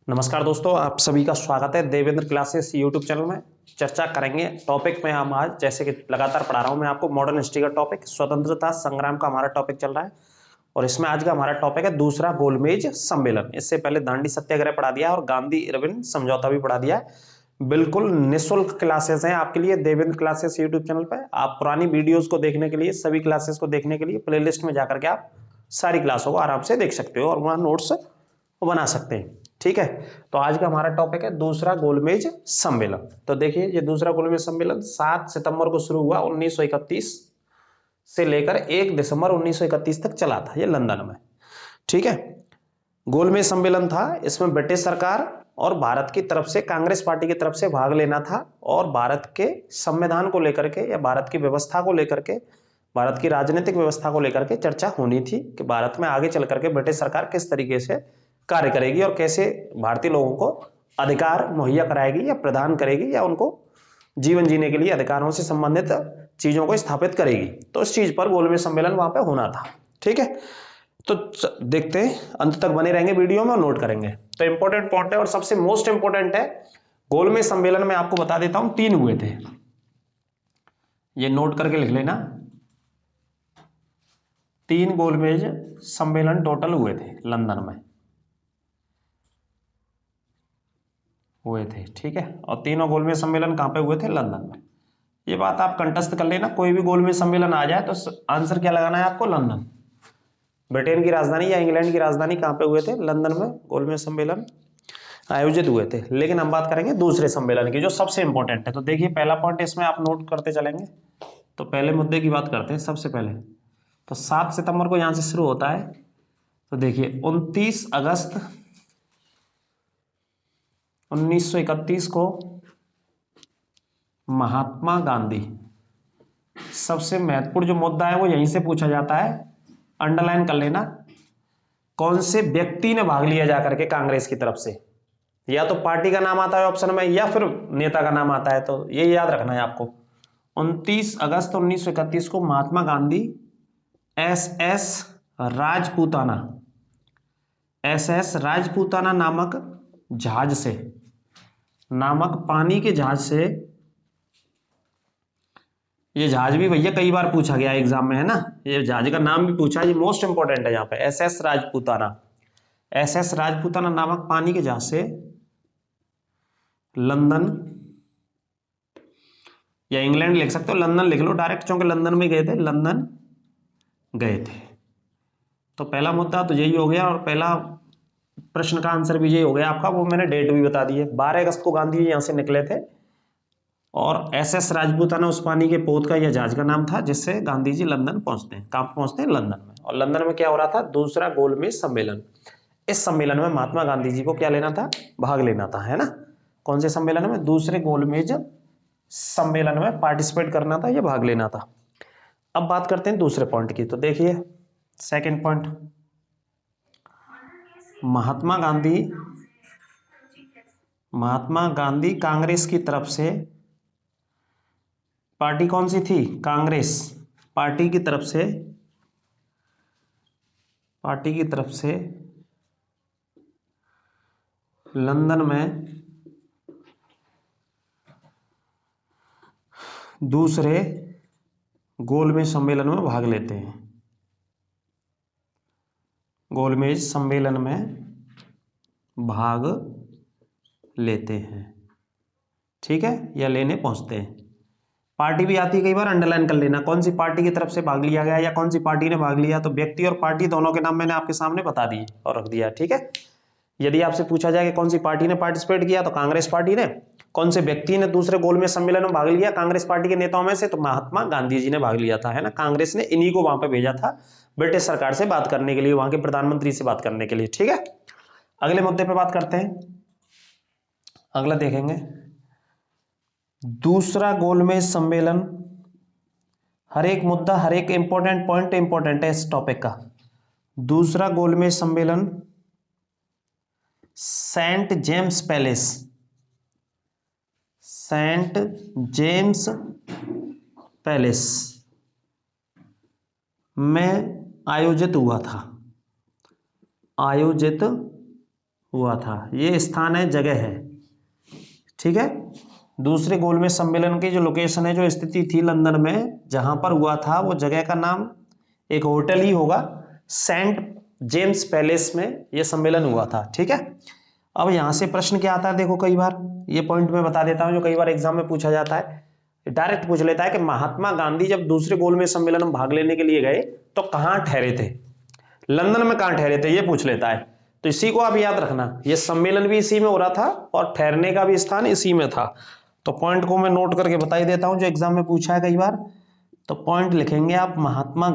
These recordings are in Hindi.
नमस्कार दोस्तों, आप सभी का स्वागत है देवेंद्र क्लासेस यूट्यूब चैनल में। चर्चा करेंगे टॉपिक में हम आज, जैसे कि लगातार पढ़ा रहा हूं मैं आपको मॉडर्न हिस्ट्री का टॉपिक, स्वतंत्रता संग्राम का हमारा टॉपिक चल रहा है। और इसमें आज का हमारा टॉपिक है दूसरा गोलमेज सम्मेलन। इससे पहले दांडी सत्याग्रह पढ़ा दिया और गांधी इरविन समझौता भी पढ़ा दिया है। बिल्कुल निःशुल्क क्लासेस हैं आपके लिए देवेंद्र क्लासेस यूट्यूब चैनल पर। आप पुरानी वीडियोज को देखने के लिए, सभी क्लासेस को देखने के लिए प्ले में जाकर के आप सारी क्लासों को आराम से देख सकते हो और वहां नोट्स बना सकते हैं। ठीक है, तो आज का हमारा टॉपिक है दूसरा गोलमेज सम्मेलन। तो देखिए, ये दूसरा गोलमेज सम्मेलन 7 सितंबर को शुरू हुआ 1931 से लेकर 1 दिसंबर 1931 तक चला था, ये लंदन में। ठीक है, गोलमेज सम्मेलन था। इसमें ब्रिटिश सरकार और भारत की तरफ से, कांग्रेस पार्टी की तरफ से भाग लेना था और भारत के संविधान को लेकर के या भारत की व्यवस्था को लेकर के, भारत की राजनीतिक व्यवस्था को लेकर के चर्चा होनी थी कि भारत में आगे चल करके ब्रिटिश सरकार किस तरीके से कार्य करेगी और कैसे भारतीय लोगों को अधिकार मुहैया कराएगी या प्रदान करेगी या उनको जीवन जीने के लिए अधिकारों से संबंधित चीजों को स्थापित करेगी। तो इस चीज पर गोलमेज सम्मेलन वहां पे होना था। ठीक है, तो देखते हैं, अंत तक बने रहेंगे वीडियो में और नोट करेंगे। तो इंपॉर्टेंट पॉइंट है और सबसे मोस्ट इंपॉर्टेंट है, गोलमेज सम्मेलन में आपको बता देता हूं 3 हुए थे, ये नोट करके लिख लेना। 3 गोलमेज सम्मेलन टोटल हुए थे लंदन में हुए थे। ठीक है, और तीनों गोलमेज सम्मेलन कहां पे हुए थे? लंदन में। ये बात आप कंठस्थ कर लेना, कोई भी गोलमेज सम्मेलन आ जाए तो आंसर क्या लगाना है आपको? लंदन। ब्रिटेन की राजधानी या इंग्लैंड की राजधानी कहां पे हुए थे? लंदन में गोलमेज सम्मेलन आयोजित हुए थे। लेकिन हम बात करेंगे दूसरे सम्मेलन की, जो सबसे इंपॉर्टेंट है। तो देखिए, पहला पॉइंट इसमें आप नोट करते चलेंगे। तो पहले मुद्दे की बात करते हैं सबसे पहले। तो 7 सितंबर को यहां से शुरू होता है। तो देखिए, 29 अगस्त 1931 को महात्मा गांधी, सबसे महत्वपूर्ण जो मुद्दा है वो यहीं से पूछा जाता है, अंडरलाइन कर लेना। कौन से व्यक्ति ने भाग लिया जाकर के कांग्रेस की तरफ से? या तो पार्टी का नाम आता है ऑप्शन में या फिर नेता का नाम आता है, तो ये याद रखना है आपको। 29 अगस्त 1931 को महात्मा गांधी एसएस राजपूताना, एसएस राजपूताना नामक जहाज से, नामक पानी के जहाज से, ये जहाज भी भैया कई बार पूछा गया एग्जाम में, है ना, ये जहाज का नाम भी पूछा, ये मोस्ट इंपॉर्टेंट है यहाँ पे। एसएस राजपूताना, एसएस राजपूताना नामक पानी के जहाज से लंदन या इंग्लैंड लिख सकते हो, लंदन लिख लो डायरेक्ट, क्योंकि लंदन में गए थे, लंदन गए थे। तो पहला मुद्दा तो यही हो गया और पहला प्रश्न का आंसर भी यही हो गया आपका। वो मैंने डेट भी बता दी है, 12 अगस्त को गांधी जी यहां से निकले थे और एसएस राजपूताना उस पानी के पोत का या जहाज का नाम था जिससे गांधी जी लंदन पहुंचते हैं। कहां पहुंचते हैं? लंदन में। और लंदन में क्या हो रहा था? दूसरा गोलमेज सम्मेलन। इस सम्मेलन में महात्मा गांधी जी को क्या लेना था? भाग लेना था, है ना। कौन से सम्मेलन में? दूसरे गोलमेज सम्मेलन में पार्टिसिपेट करना था या भाग लेना था। अब बात करते हैं दूसरे पॉइंट की। तो देखिए, सेकंड पॉइंट, महात्मा गांधी कांग्रेस की तरफ से, पार्टी कौन सी थी? कांग्रेस पार्टी की तरफ से लंदन में दूसरे गोलमेज सम्मेलन में भाग लेते हैं। गोलमेज सम्मेलन में भाग लेते हैं, ठीक है, या लेने पहुंचते हैं। पार्टी भी आती है कई बार, अंडरलाइन कर लेना कौन सी पार्टी की तरफ से भाग लिया गया या कौन सी पार्टी ने भाग लिया। तो व्यक्ति और पार्टी दोनों के नाम मैंने आपके सामने बता दिए और रख दिया, ठीक है। यदि आपसे पूछा जाए कि कौन सी पार्टी ने पार्टिसिपेट किया, तो कांग्रेस पार्टी ने। कौन से व्यक्ति ने दूसरे गोलमेज सम्मेलन में भाग लिया कांग्रेस पार्टी के नेताओं में से? तो महात्मा गांधी जी ने भाग लिया था, है ना। कांग्रेस ने इन्हीं को वहां पर भेजा था ब्रिटिश सरकार से बात करने के लिए, वहां के प्रधानमंत्री से बात करने के लिए, ठीक है। अगले मुद्दे पर बात करते हैं, अगला देखेंगे। दूसरा गोलमेज सम्मेलन, हर एक मुद्दा, हर एक इंपॉर्टेंट पॉइंट इंपॉर्टेंट है इस टॉपिक का। दूसरा गोलमेज सम्मेलन Saint James Palace, Saint James Palace में आयोजित हुआ था, आयोजित हुआ था। ये स्थान है, जगह है, ठीक है। दूसरे गोलमेज सम्मेलन की जो लोकेशन है, जो स्थिति थी लंदन में जहां पर हुआ था, वो जगह का नाम एक होटल ही होगा, सेंट जेम्स पैलेस में यह सम्मेलन हुआ था, ठीक है। अब यहां से प्रश्न क्या आता है, देखो कई बार ये पॉइंट मैं बता देता हूं जो कई बार एग्जाम में पूछा जाता है, डायरेक्ट पूछ लेता है कि महात्मा गांधी जब दूसरे गोलमेज सम्मेलन में भाग लेने के लिए गए तो कहां ठहरे थे, लंदन में कहां ठहरे थे, ये पूछ लेता है। तो इसी को आप याद रखना, ये सम्मेलन भी इसी में हो रहा था और ठहरने का भी स्थान इसी में था। तो पॉइंट को मैं नोट करके बता ही देता हूं जो एग्जाम में पूछा है कई बार। तो पॉइंट लिखेंगे आप, महात्मा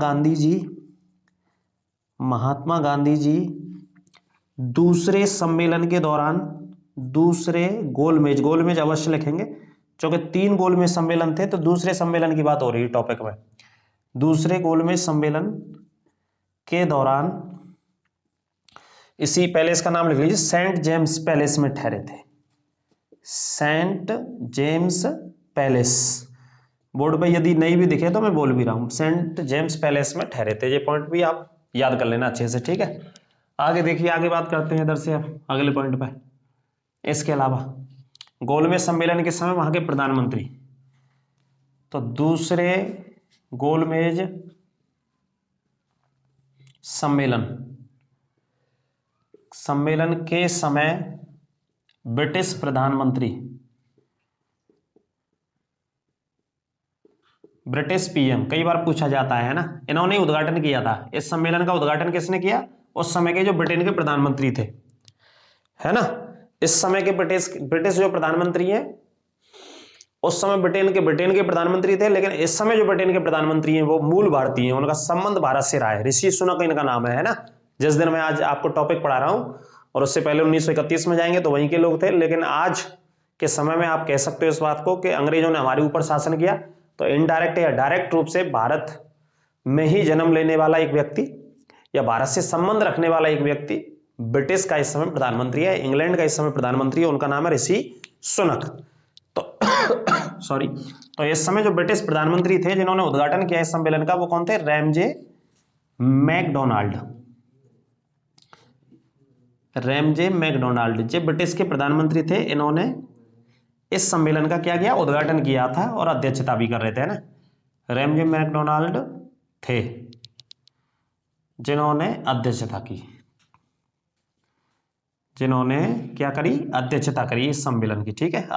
गांधी जी दूसरे सम्मेलन के दौरान, दूसरे गोलमेज अवश्य लिखेंगे क्योंकि 3 गोलमेज सम्मेलन थे, तो दूसरे सम्मेलन की बात हो रही है टॉपिक में। दूसरे गोलमेज सम्मेलन के दौरान इसी पैलेस का नाम लिख लीजिए, सेंट जेम्स पैलेस में ठहरे थे, सेंट जेम्स पैलेस। बोर्ड पे यदि नहीं भी दिखे तो मैं बोल भी रहा हूं, सेंट जेम्स पैलेस में ठहरे थे। ये पॉइंट भी आप याद कर लेना अच्छे से, ठीक है। आगे देखिए, आगे बात करते हैं इधर से अब अगले पॉइंट पे। इसके अलावा गोलमेज सम्मेलन के समय वहां के प्रधानमंत्री, तो दूसरे गोलमेज सम्मेलन के समय ब्रिटिश प्रधानमंत्री, ब्रिटिश पीएम, कई बार पूछा जाता है ना, इन्होंने उद्घाटन किया था। इस सम्मेलन का उद्घाटन किसने किया, उस समय के जो ब्रिटेन के प्रधानमंत्री थे, है ना। इस समय के ब्रिटिश जो प्रधानमंत्री हैं, उस समय ब्रिटेन के प्रधानमंत्री थे, लेकिन इस समय जो ब्रिटेन के प्रधानमंत्री हैं वो मूल भारतीय हैं, उनका संबंध भारत से रहा है। ऋषि सुनक इनका नाम है ना। जिस दिन मैं आज आपको टॉपिक पढ़ा रहा हूं, और उससे पहले 1931 में जाएंगे तो वहीं के लोग थे, लेकिन आज के समय में आप कह सकते हो इस बात को कि अंग्रेजों ने हमारे ऊपर शासन किया, तो इनडायरेक्ट या डायरेक्ट रूप से भारत में ही जन्म लेने वाला एक व्यक्ति या भारत से संबंध रखने वाला एक व्यक्ति ब्रिटिश का इस समय प्रधानमंत्री है, इंग्लैंड का इस समय प्रधानमंत्री है, उनका नाम है ऋषि सुनक। तो सॉरी, तो इस समय जो ब्रिटिश प्रधानमंत्री थे जिन्होंने उद्घाटन किया इस सम्मेलन का, वो कौन थे, रैमजे मैकडोनाल्ड, जो ब्रिटिश के प्रधानमंत्री थे, इन्होंने इस सम्मेलन का क्या किया, उद्घाटन किया था और अध्यक्षता भी कर रहे थे ना। रैमजे मैकडोनाल्ड थे जिन्होंने अध्यक्षता की, जिन्होंने क्या करी, अध्यक्षता करी इस सम्मेलन की, ठीक है,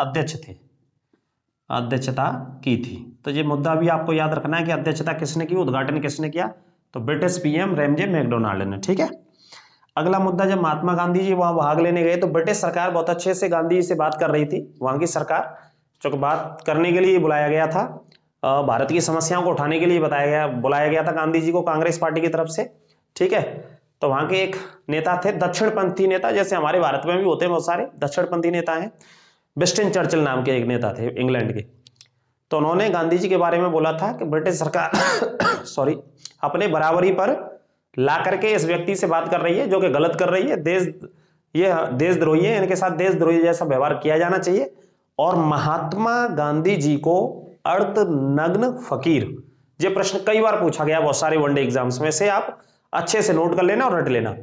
अध्यक्षता की थी। तो ये मुद्दा भी आपको याद रखना है कि अध्यक्षता किसने की, उद्घाटन किसने किया, तो ब्रिटिश पीएम रैमजे मैकडोनाल्ड ने, ठीक है। अगला मुद्दा, जब महात्मा गांधी जी वहां भाग लेने गए तो ब्रिटिश सरकार बहुत अच्छे से गांधी जी से बात कर रही थी, वहां की सरकार, जो बात करने के लिए बुलाया गया था, भारत की समस्याओं को उठाने के लिए बुलाया गया था गांधी जी को कांग्रेस पार्टी की तरफ से, ठीक है। तो वहां के एक नेता थे दक्षिणपंथी नेता, जैसे हमारे भारत में भी होते हैं बहुत सारे दक्षिणपंथी नेता हैं, विंस्टन चर्चिल नाम के एक नेता थे इंग्लैंड के। तो उन्होंने गांधी जी के बारे में बोला था कि ब्रिटिश सरकार सॉरी अपने बराबरी पर ला करके इस व्यक्ति से बात कर रही है जो कि गलत कर रही है, ये देशद्रोही है, इनके साथ देशद्रोही जैसा व्यवहार किया जाना चाहिए। और महात्मा गांधी जी को अर्धनग्न फकीर, ये प्रश्न कई बार पूछा गया बहुत सारे वनडे एग्जाम्स में से, आप अच्छे से नोट कर लेना और रट लेना।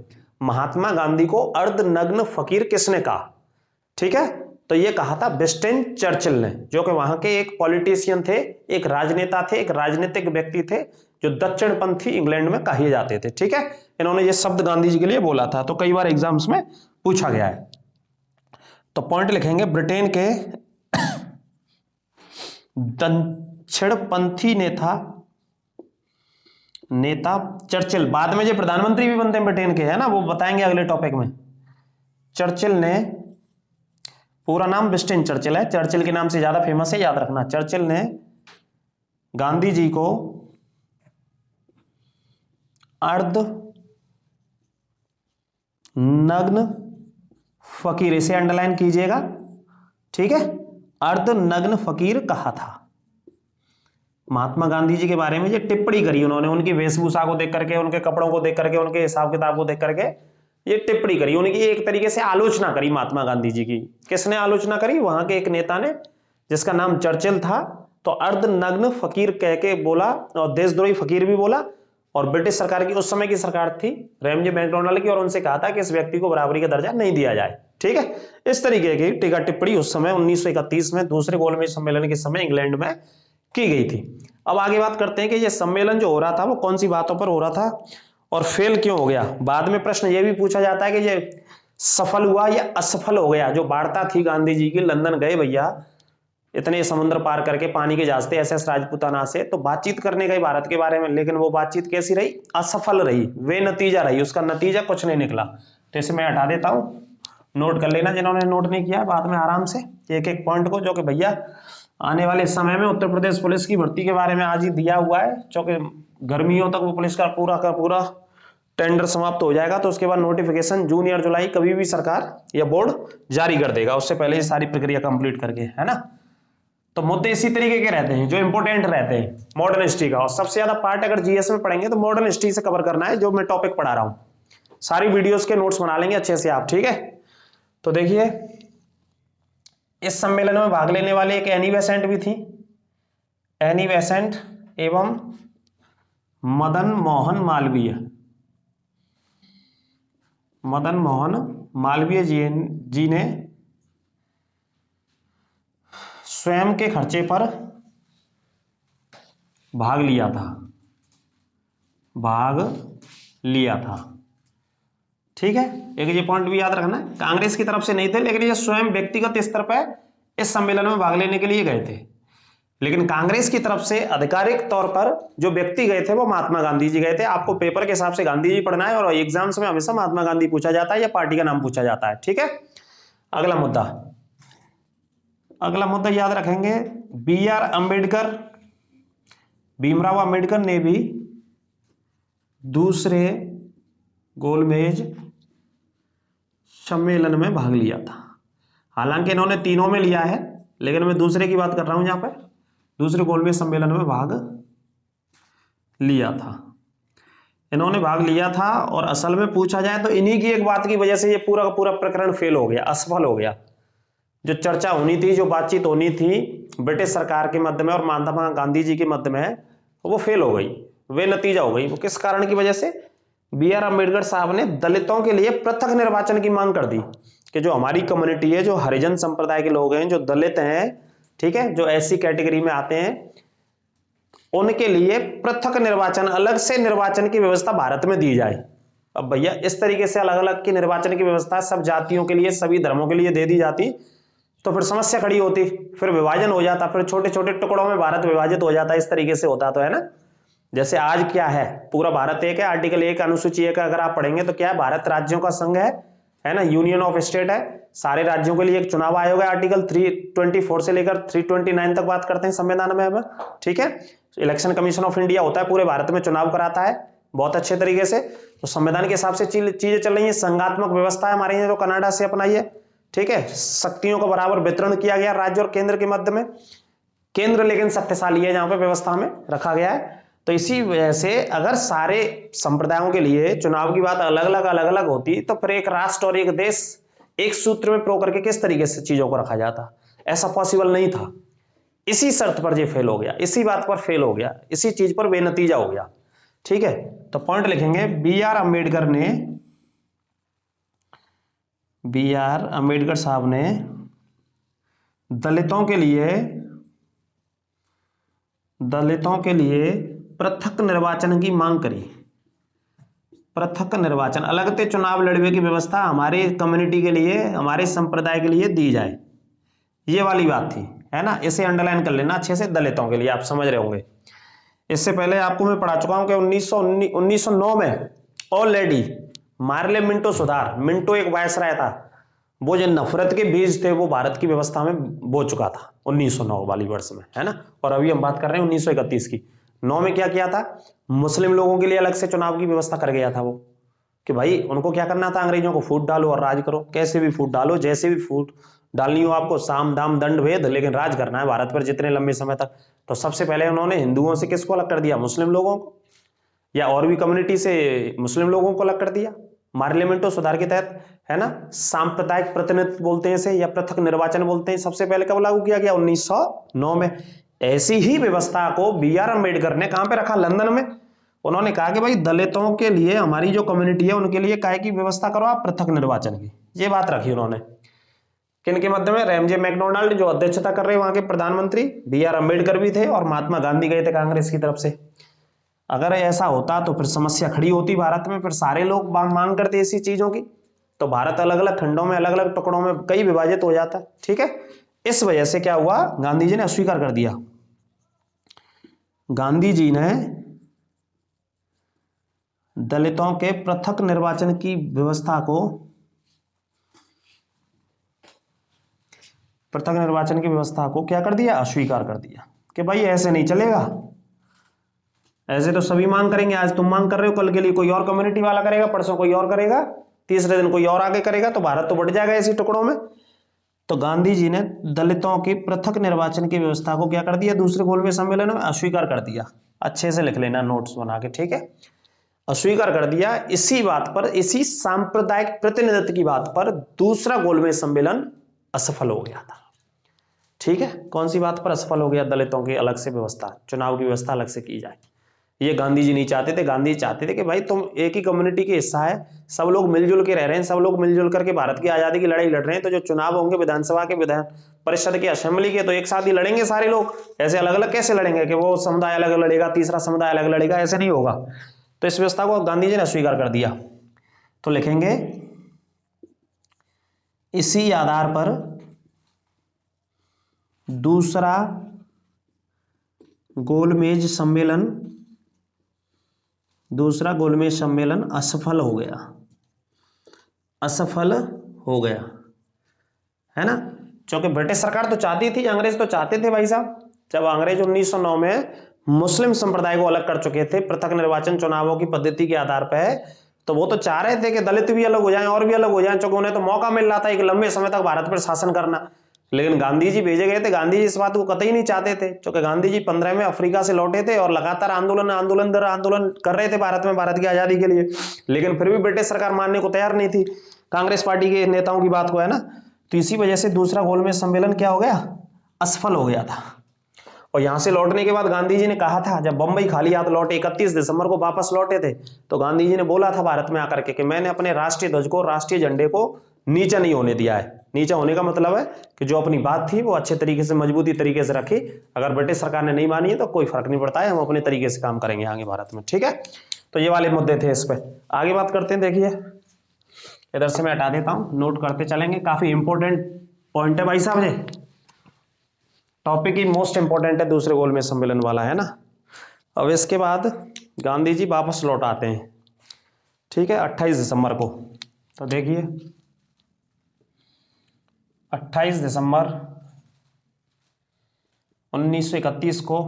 महात्मा गांधी को अर्धनग्न फकीर किसने कहा, ठीक है, तो ये कहा था विंस्टन चर्चिल ने, जो कि वहां के एक पॉलिटिशियन थे, एक राजनेता थे, एक राजनीतिक व्यक्ति थे जो दक्षिणपंथी इंग्लैंड में कहे जाते थे, ठीक है। इन्होंने ये शब्द गांधी जी के लिए बोला था, तो कई बार एग्जाम्स में पूछा गया है। तो पॉइंट लिखेंगे, ब्रिटेन के दक्षिणपंथी नेता चर्चिल, बाद में जो प्रधानमंत्री भी बनते हैं ब्रिटेन के, है ना, वो बताएंगे अगले टॉपिक में। चर्चिल ने, पूरा नाम विंस्टन चर्चिल है, चर्चिल के नाम से ज्यादा फेमस है, याद रखना। चर्चिल ने गांधी जी को अर्धनग्न फकीर, इसे अंडरलाइन कीजिएगा, ठीक है, अर्धनग्न फकीर कहा था। महात्मा गांधी जी के बारे में ये टिप्पणी करी उन्होंने, उनकी वेशभूषा को देख करके, उनके कपड़ों को देख करके, उनके हिसाब किताब को देख करके ये टिप्पणी करी, उनकी एक तरीके से आलोचना करी महात्मा गांधी जी की। किसने आलोचना करी, वहां के एक नेता ने जिसका नाम चर्चिल था। तो अर्धनग्न फकीर कह के बोला और देशद्रोही फकीर भी बोला, और ब्रिटिश सरकार की उस समय की सरकार थी रैमजे मैकडॉनल्ड की, और उनसे कहा था कि इस व्यक्ति को बराबरी का दर्जा नहीं दिया जाए। ठीक है, इस तरीके की टीका टिप्पणी उस समय 1931 में दूसरे गोलमेज सम्मेलन के समय इंग्लैंड में की गई थी। अब आगे बात करते हैं कि ये सम्मेलन जो हो रहा था वो कौन सी बातों पर हो रहा था और फेल क्यों हो गया। बाद में प्रश्न ये भी पूछा जाता है कि ये सफल हुआ या असफल हो गया। जो वार्ता थी गांधी जी की, लंदन गए भैया, इतने समुद्र पार करके पानी के जहाज थे SS राजपूताना से, तो बातचीत करने गए भारत के बारे में, लेकिन वो बातचीत कैसी रही, असफल रही, वे नतीजा रही, उसका नतीजा कुछ नहीं निकला। तो इसे मैं हटा देता हूं, नोट कर लेना जिन्होंने नोट नहीं किया, बाद में आराम से एक एक पॉइंट को, जो कि भैया आने वाले समय में उत्तर प्रदेश पुलिस की भर्ती के बारे में आज ही दिया हुआ है, क्योंकि गर्मियों तक वो पुलिस का पूरा टेंडर समाप्त हो जाएगा, तो उसके बाद नोटिफिकेशन जून या जुलाई कभी भी सरकार या बोर्ड जारी कर देगा, उससे पहले ये सारी प्रक्रिया कंप्लीट करके, है ना। तो मुद्दे इसी तरीके के रहते हैं जो इंपॉर्टेंट रहते हैं मॉडर्न हिस्ट्री का, और सबसे ज्यादा पार्ट अगर जीएस में पढ़ेंगे तो मॉडर्न हिस्ट्री से कवर करना है, जो मैं टॉपिक पढ़ा रहा हूं। सारी वीडियोस के नोट्स बना लेंगे अच्छे से आप, ठीक है। तो देखिए, इस सम्मेलन में भाग लेने वाले एक एनी बेसेंट भी थी, एनी बेसेंट एवं मदन मोहन मालवीय। मदन मोहन मालवीय जी ने स्वयं के खर्चे पर भाग लिया था। ठीक है, एक ये पॉइंट भी याद रखना है, कांग्रेस की तरफ से नहीं थे, लेकिन ये स्वयं व्यक्तिगत स्तर पर इस सम्मेलन में भाग लेने के लिए गए थे। लेकिन कांग्रेस की तरफ से आधिकारिक तौर पर जो व्यक्ति गए थे वो महात्मा गांधी जी गए थे। आपको पेपर के हिसाब से गांधी जी पढ़ना है, और एग्जाम्स में हमेशा महात्मा गांधी पूछा जाता है या पार्टी का नाम पूछा जाता है। ठीक है, अगला मुद्दा याद रखेंगे, BR अम्बेडकर, भीमराव अम्बेडकर ने भी दूसरे गोलमेज सम्मेलन में भाग लिया था। हालांकि इन्होंने तीनों में लिया है, लेकिन मैं दूसरे की बात कर रहा हूं, यहां पर दूसरे गोलमेज सम्मेलन में भाग लिया था। इन्होंने भाग लिया था, और असल में पूछा जाए तो इन्हीं की एक बात की वजह से ये पूरा का पूरा प्रकरण फेल हो गया, असफल हो गया। जो चर्चा होनी थी, जो बातचीत होनी थी ब्रिटिश सरकार के मध्य में और महात्मा गांधी जी के मध्य में, वो फेल हो गई, वे नतीजा हो गई। वो किस कारण की वजह से, BR अम्बेडकर साहब ने दलितों के लिए पृथक निर्वाचन की मांग कर दी कि जो हमारी कम्युनिटी है, जो हरिजन संप्रदाय के लोग हैं, जो दलित हैं, ठीक है, जो ऐसी कैटेगरी में आते हैं, उनके लिए पृथक निर्वाचन, अलग से निर्वाचन की व्यवस्था भारत में दी जाए। अब भैया इस तरीके से अलग अलग की निर्वाचन की व्यवस्था सब जातियों के लिए, सभी धर्मों के लिए दे दी जाती, तो फिर समस्या खड़ी होती, फिर विभाजन हो जाता, फिर छोटे छोटे टुकड़ों में भारत विभाजित हो जाता। इस तरीके से होता तो है ना, जैसे आज क्या है, पूरा भारत एक है, आर्टिकल 1 अनुसूची 1 अगर आप पढ़ेंगे तो क्या है, भारत राज्यों का संघ है ना, यूनियन ऑफ स्टेट है, सारे राज्यों के लिए एक चुनाव आयोग है, आर्टिकल 324 से लेकर 329 तक बात करते हैं संविधान में अब, ठीक है। इलेक्शन कमीशन ऑफ इंडिया होता है, पूरे भारत में चुनाव कराता है बहुत अच्छे तरीके से। तो संविधान के हिसाब से चीजें चल रही है, संघात्मक व्यवस्था है हमारे यहाँ जो कनाडा से अपनाई है, ठीक है। शक्तियों का बराबर वितरण किया गया राज्य और केंद्र के मध्य में, केंद्र लेकिन शक्तिशाली है जहां पे व्यवस्था में रखा गया है। तो इसी वजह से अगर सारे संप्रदायों के लिए चुनाव की बात अलग अलग होती, तो फिर एक राष्ट्र और एक देश एक सूत्र में प्रो करके किस तरीके से चीजों को रखा जाता, ऐसा पॉसिबल नहीं था। इसी शर्त पर ये फेल हो गया, इसी बात पर फेल हो गया, इसी चीज पर बेनतीजा हो गया, ठीक है। तो पॉइंट लिखेंगे, BR अम्बेडकर साहब ने दलितों के लिए पृथक निर्वाचन की मांग करी। पृथक निर्वाचन, अलग से चुनाव लड़ने की व्यवस्था हमारे कम्युनिटी के लिए, हमारे संप्रदाय के लिए दी जाए, ये वाली बात थी, है ना। इसे अंडरलाइन कर लेना अच्छे से, दलितों के लिए, आप समझ रहे होंगे। इससे पहले आपको मैं पढ़ा चुका हूं कि 1909 में ऑलरेडी मार्ले मिंटो सुधार, मिंटो एक वायसराय था, वो जो नफरत के बीज थे वो भारत की व्यवस्था में बो चुका था 1909 वाली वर्ष में, है ना। और अभी हम बात कर रहे हैं 1931 की। 9 में क्या किया था, मुस्लिम लोगों के लिए अलग से चुनाव की व्यवस्था कर गया था वो, कि भाई उनको क्या करना था, अंग्रेजों को फूट डालो और राज करो, कैसे भी फूट डालो, जैसे भी फूट डालनी हो आपको, साम दाम दंड भेद, लेकिन राज करना है भारत पर जितने लंबे समय तक। तो सबसे पहले उन्होंने हिंदुओं से किसको अलग कर दिया, मुस्लिम लोगों को, या और भी कम्युनिटी से मुस्लिम लोगों को अलग कर दिया मार्लियामेंटो सुधार के तहत, है ना। सांप्रदायिक प्रतिनिधित्व बोलते हैं इसे, या पृथक निर्वाचन बोलते हैं। सबसे पहले कब लागू किया गया, 1909 में। ऐसी ही व्यवस्था को BR अम्बेडकर ने कहां पे रखा, लंदन में। उन्होंने कहा कि भाई दलितों के लिए, हमारी जो कम्युनिटी है उनके लिए काय की व्यवस्था करो आप, पृथक निर्वाचन की, ये बात रखी उन्होंने। किन के मध्य में? रैमजे मैकडोनाल्ड जो अध्यक्षता कर रहे वहां के प्रधानमंत्री, BR अम्बेडकर भी थे और महात्मा गांधी गए थे कांग्रेस की तरफ से। अगर ऐसा होता तो फिर समस्या खड़ी होती भारत में, फिर सारे लोग मांग करते ऐसी चीजों की, तो भारत अलग अलग खंडों में, अलग अलग टुकड़ों में कई विभाजित हो जाता। ठीक है, इस वजह से क्या हुआ, गांधी जी ने अस्वीकार कर दिया। गांधी जी ने दलितों के पृथक निर्वाचन की व्यवस्था को, पृथक निर्वाचन की व्यवस्था को क्या कर दिया, अस्वीकार कर दिया कि भाई ऐसे नहीं चलेगा, ऐसे तो सभी मांग करेंगे, आज तुम मांग कर रहे हो, कल के लिए कोई और कम्युनिटी वाला करेगा, परसों कोई और करेगा, तीसरे दिन कोई और आगे करेगा, तो भारत तो बढ़ जाएगा ऐसे टुकड़ों में। तो गांधी जी ने दलितों की पृथक निर्वाचन की व्यवस्था को क्या कर दिया, दूसरे गोलमेज सम्मेलन में अस्वीकार कर दिया। अच्छे से लिख लेना नोट्स बना के, ठीक है, अस्वीकार कर दिया। इसी बात पर, इसी सांप्रदायिक प्रतिनिधित्व की बात पर दूसरा गोलमेज सम्मेलन असफल हो गया था। ठीक है, कौन सी बात पर असफल हो गया, दलितों की अलग से व्यवस्था, चुनाव की व्यवस्था अलग से की जाए। ये गांधी जी नहीं चाहते थे, गांधी जी चाहते थे कि भाई तुम एक ही कम्युनिटी के हिस्सा है, सब लोग मिलजुल के रह रहे हैं, सब लोग मिलजुल करके भारत की आजादी की लड़ाई लड़ रहे हैं, तो जो चुनाव होंगे विधानसभा के, विधान परिषद के, असेंबली के, तो एक साथ ही लड़ेंगे सारे लोग, ऐसे अलग अलग कैसे लड़ेंगे कि वो समुदाय अलग लड़ेगा, तीसरा समुदाय अलग लड़ेगा, ऐसे नहीं होगा। तो इस व्यवस्था को गांधी जी ने स्वीकार कर दिया। तो लिखेंगे इसी आधार पर दूसरा गोलमेज सम्मेलन, दूसरा गोलमेज सम्मेलन असफल हो गया, असफल हो गया, है ना। क्योंकि ब्रिटिश सरकार तो चाहती थी, अंग्रेज तो चाहते थे भाई साहब, जब अंग्रेज 1909 में मुस्लिम संप्रदाय को अलग कर चुके थे पृथक निर्वाचन चुनावों की पद्धति के आधार पर, तो वो तो चाह रहे थे कि दलित भी अलग हो जाएं और भी अलग हो जाएं, क्योंकि उन्हें तो मौका मिल रहा था एक लंबे समय तक भारत पर शासन करना। लेकिन गांधी जी भेजे गए थे, गांधी जी इस बात को कतई नहीं चाहते थे, क्योंकि गांधी जी 15 में अफ्रीका से लौटे थे और लगातार आंदोलन दर आंदोलन कर रहे थे भारत में, भारत की आजादी के लिए। लेकिन फिर भी ब्रिटिश सरकार मानने को तैयार नहीं थी कांग्रेस पार्टी के नेताओं की बात को, है ना। तो इसी वजह से दूसरा गोलमेज सम्मेलन क्या हो गया, असफल हो गया था। और यहां से लौटने के बाद गांधी जी ने कहा था, जब बंबई खाली हाथ लौटे, 31 दिसंबर को वापस लौटे थे, तो गांधी जी ने बोला था भारत में आकर के कि मैंने अपने राष्ट्रीय ध्वज को, राष्ट्रीय झंडे को नीचा नहीं होने दिया है। नीचा होने का मतलब है कि जो अपनी बात थी वो अच्छे तरीके से, मजबूती तरीके से रखी। अगर ब्रिटिश सरकार ने नहीं मानी है तो कोई फर्क नहीं पड़ता है, हम अपने तरीके से काम करेंगे आगे भारत में। ठीक है, तो ये वाले मुद्दे थे, इस पर आगे बात करते हैं। देखिए इधर से मैं हटा देता हूं, नोट करते चलेंगे, काफी इंपॉर्टेंट पॉइंट है भाई साहब, ये टॉपिक ही मोस्ट इंपॉर्टेंट है दूसरे गोलमेज सम्मेलन वाला, है ना। अब इसके बाद गांधी जी वापस लौट आते हैं, ठीक है, 28 दिसंबर को। तो देखिए 28 दिसंबर 1931 को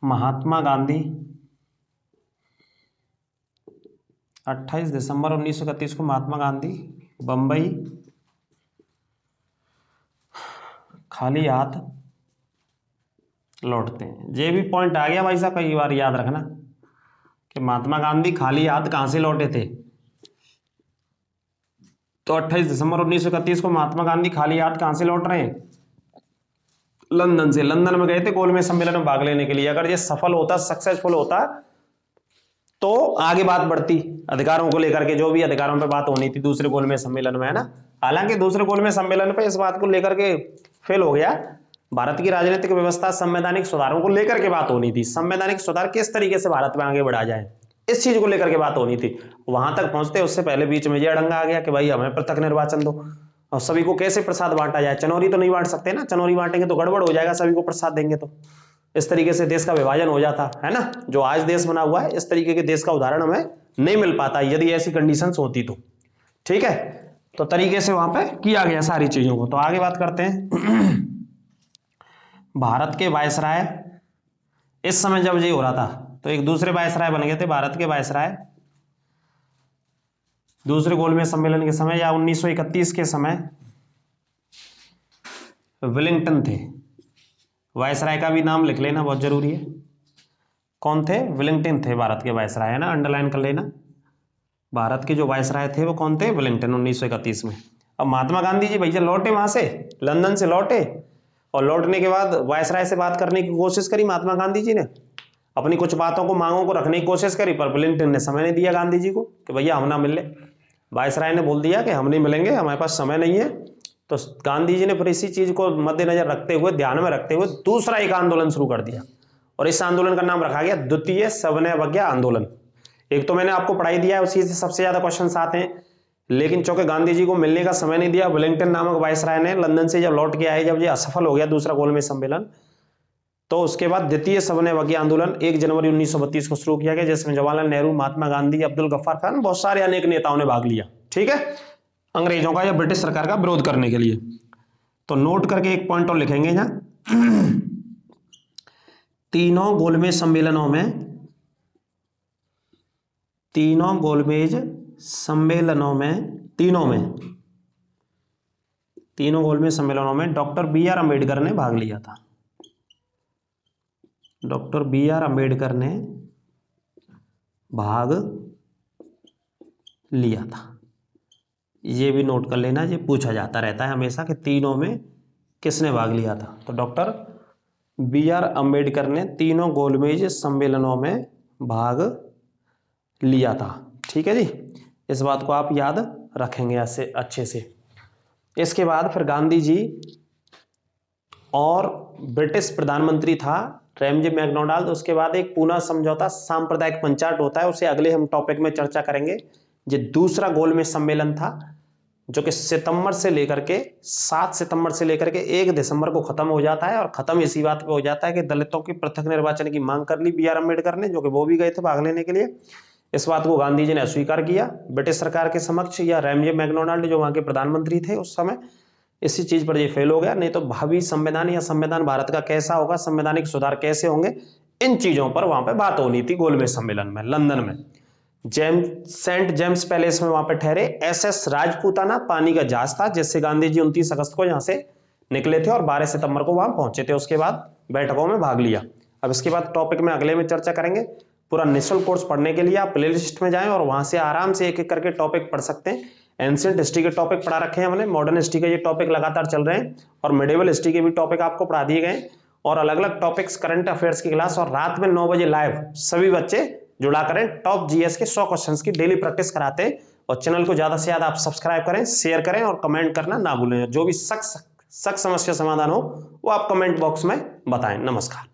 महात्मा गांधी, 28 दिसंबर 1931 को महात्मा गांधी बंबई खाली हाथ लौटते हैं। ये भी पॉइंट आ गया भाई साहब, कई बार याद रखना कि महात्मा गांधी खाली हाथ कहां से लौटे थे। तो 28 दिसंबर 1931 को महात्मा गांधी खाली हाथ कहां से लौट रहे हैं, लंदन से। लंदन में गए थे गोलमेज सम्मेलन में भाग लेने के लिए। अगर ये सफल होता, सक्सेसफुल होता, तो आगे बात बढ़ती अधिकारों को लेकर के, जो भी अधिकारों पे बात होनी थी दूसरे गोलमेज सम्मेलन में, है ना। हालांकि दूसरे गोलमेज सम्मेलन पे इस बात को लेकर के फेल हो गया। भारत की राजनीतिक व्यवस्था, संवैधानिक सुधारों को लेकर के बात होनी थी, संवैधानिक सुधार किस तरीके से भारत में आगे बढ़ा जाए, इस चीज को लेकर के बात होनी थी। वहां तक पहुंचते उससे पहले बीच में ये अड़ंगा आ गया कि भाई हमें पृथक निर्वाचन दो, और सभी को कैसे प्रसाद बांटा जाए। चनौरी तो नहीं बांट सकते ना, चनौरी बांटेंगे तो गड़बड़ हो जाएगा, सभी को प्रसाद देंगे तो इस तरीके से देश का विभाजन हो जाता, है ना। जो आज देश बना हुआ है, इस तरीके के देश का उदाहरण हमें नहीं मिल पाता यदि ऐसी कंडीशंस होती तो। ठीक है, तो तरीके से वहां पे किया गया सारी चीजों को। तो आगे बात करते हैं। भारत के वायसराय, इस समय जब ये हो रहा था तो एक दूसरे वायसराय बन गए थे, भारत के वायसराय दूसरे गोलमेज सम्मेलन के समय या 1931 के समय विलिंगटन थे। वायसराय का भी नाम लिख लेना, बहुत जरूरी है। कौन थे? विलिंगटन थे भारत के वायसराय, है ना, अंडरलाइन कर लेना। भारत के जो वायसराय थे वो कौन थे? विलिंगटन, 1931 में। अब महात्मा गांधी जी भैया लौटे वहां से, लंदन से लौटे, और लौटने के बाद वायसराय से बात करने की कोशिश करी महात्मा गांधी जी ने। अपनी कुछ बातों को, मांगों को रखने की कोशिश करी, पर वेलिंगटन ने समय नहीं दिया गांधी जी को कि भैया हम ना मिल ले। वायसराय ने बोल दिया कि हम नहीं मिलेंगे, हमारे पास समय नहीं है। तो गांधी जी ने फिर इसी चीज को मद्देनजर रखते हुए, ध्यान में रखते हुए दूसरा एक आंदोलन शुरू कर दिया, और इस आंदोलन का नाम रखा गया द्वितीय सविनय अवज्ञा आंदोलन। एक तो मैंने आपको पढ़ाई दिया है, उसी से सबसे ज्यादा क्वेश्चन आते हैं, लेकिन चूंकि गांधी जी को मिलने का समय नहीं दिया, वेलिंगटन नामक वायसराय ने लंदन से जब लौट के आए, जब ये असफल हो गया दूसरा गोलमेज सम्मेलन, तो उसके बाद द्वितीय सविनय अवज्ञा आंदोलन 1 जनवरी 1932 को शुरू किया गया, जिसमें जवाहरलाल नेहरू, महात्मा गांधी, अब्दुल गफ्फार खान, बहुत सारे अनेक नेताओं ने भाग लिया। ठीक है, अंग्रेजों का या ब्रिटिश सरकार का विरोध करने के लिए। तो नोट करके एक पॉइंट और लिखेंगे यहाँ, तीनों गोलमेज सम्मेलनों में तीनों गोलमेज सम्मेलनों में डॉक्टर बी आर अम्बेडकर ने भाग लिया था। डॉक्टर बी आर अम्बेडकर ने भाग लिया था। ये भी नोट कर लेना, ये पूछा जाता रहता है हमेशा कि तीनों में किसने भाग लिया था। तो डॉक्टर बी आर अम्बेडकर ने तीनों गोलमेज सम्मेलनों में भाग लिया था। ठीक है जी, इस बात को आप याद रखेंगे ऐसे अच्छे से। इसके बाद फिर गांधी जी और ब्रिटिश प्रधानमंत्री था रैमजे मैकडोनाल्ड, उसके बाद एक पूना समझौता सांप्रदायिक पंचाट होता है, उसे अगले हम टॉपिक में चर्चा करेंगे। ये दूसरा गोलमेज सम्मेलन था जो कि 7 सितंबर से लेकर के 1 दिसंबर को खत्म हो जाता है, और खत्म इसी बात पे हो जाता है कि दलितों की पृथक निर्वाचन की मांग कर ली बी आर अम्बेडकर ने, जो कि वो भी गए थे भाग लेने के लिए। इस बात को गांधी जी ने अस्वीकार किया ब्रिटिश सरकार के समक्ष, या रैमजे मैकडोनाल्ड जो वहां के प्रधानमंत्री थे उस समय, इसी चीज पर ये फेल हो गया। नहीं तो भावी संविधान या संविधान भारत का कैसा होगा, संवैधानिक सुधार कैसे होंगे, इन चीजों पर वहां पे बात होनी थी गोलमेज सम्मेलन में लंदन में। सेंट जेम्स पैलेस में वहां पे ठहरे। SS राजपूताना पानी का जहाज था, जिससे गांधी जी 29 अगस्त को यहां से निकले थे और 12 सितंबर को वहां पहुंचे थे। उसके बाद बैठकों में भाग लिया। अब इसके बाद टॉपिक में अगले में चर्चा करेंगे। पूरा निःशुल्क कोर्स पढ़ने के लिए आप प्ले लिस्ट में जाएं और वहां से आराम से एक एक करके टॉपिक पढ़ सकते हैं। एंशिएंट हिस्ट्री के टॉपिक पढ़ा रखे हैं हमने, मॉडर्न हिस्ट्री के ये टॉपिक लगातार चल रहे हैं, और मिडिवल हिस्ट्री के भी टॉपिक आपको पढ़ा दिए गए, और अलग अलग टॉपिक्स करंट अफेयर्स की क्लास, और रात में 9 बजे लाइव सभी बच्चे जुड़ा करें। टॉप जीएस के 100 क्वेश्चंस की डेली प्रैक्टिस कराते हैं। और चैनल को ज्यादा से ज्यादा आप सब्सक्राइब करें, शेयर करें और कमेंट करना ना भूलें। जो भी शक समस्या समाधान हो वो आप कमेंट बॉक्स में बताएं। नमस्कार।